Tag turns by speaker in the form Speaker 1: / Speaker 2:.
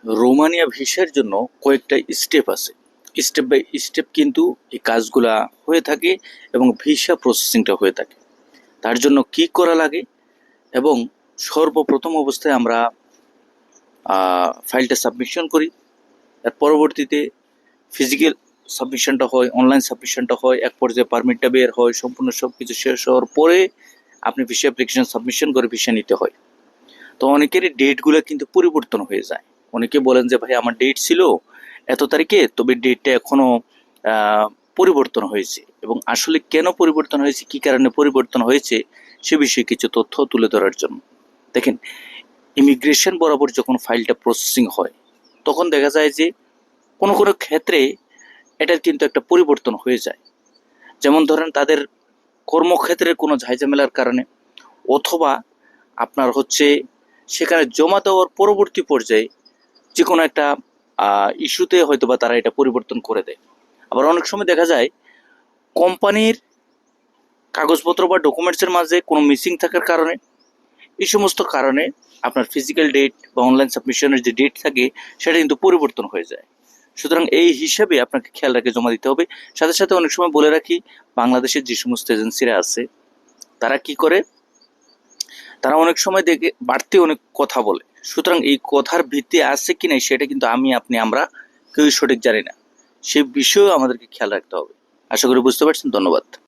Speaker 1: Romania ভিসার জন্য কয়েকটা স্টেপ আছে। স্টেপ বাই স্টেপ কিন্তু এই কাজগুলা হয়ে থাকে এবং ভিসা প্রসেসিংটা হয়ে থাকে। তার জন্য কি করা লাগে এবং সর্বপ্রথম অবস্থায় আমরা ফাইলটা সাবমিশন করি। তার পরবর্তীতে ফিজিক্যাল সাবমিশনটা হয়, অনলাইন সাবমিশনটা হয়, এক পর্যায়ে পারমিটটা বের হয়, সম্পূর্ণ সব কিছু শেষ হওয়ার পরে আপনি ভিসা অ্যাপ্লিকেশন সাবমিশন করে ভিসা নিতে হয়। তো অনেকেরই ডেটগুলো কিন্তু পরিবর্তন হয়ে যায়। অনেকে বলেন যে ভাই আমার ডেট ছিল এত তারিখে, তবে ডেটটা এখনো পরিবর্তন হয়েছে, এবং আসলে কেন পরিবর্তন হয়েছে, কি কারণে পরিবর্তন হয়েছে সে বিষয়ে কিছু তথ্য তুলে ধরার জন্য। দেখেন, ইমিগ্রেশন বরাবর যখন ফাইলটা প্রসেসিং হয় তখন দেখা যায় যে কোনো কোনো ক্ষেত্রে এটার কিন্তু একটা পরিবর্তন হয়ে যায়। যেমন ধরেন তাদের কর্মক্ষেত্রের কোনো ঝামেলার কারণে, অথবা আপনার হচ্ছে সেখানে জমা দেওয়ার পরবর্তী পর্যায়ে যে কোনো একটা ইস্যুতে হয়তো বা তারা এটা পরিবর্তন করে দেয়। আবার অনেক সময় দেখা যায় কোম্পানির কাগজপত্র বা ডকুমেন্টসের মাঝে কোনো মিসিং থাকার কারণে, এই সমস্ত কারণে আপনার ফিজিক্যাল ডেট বা অনলাইন সাবমিশনের যে ডেট থাকে সেটা কিন্তু পরিবর্তন হয়ে যায়। সুতরাং এই হিসাবে আপনাকে খেয়াল রেখে জমা দিতে হবে। সাথে সাথে অনেক সময় বলে রাখি, বাংলাদেশের যে সমস্ত এজেন্সিরা আছে তারা কি করে, তারা অনেক সময় দেখে বাড়তি অনেক কথা বলে। সুতরাং এই কথার ভিত্তি আছে কি নাই সেটা কিন্তু আমরা কেউই সঠিক জানি না। সে বিষয়েও আমাদেরকে খেয়াল রাখতে হবে। আশা করি বুঝতে পারছেন। ধন্যবাদ।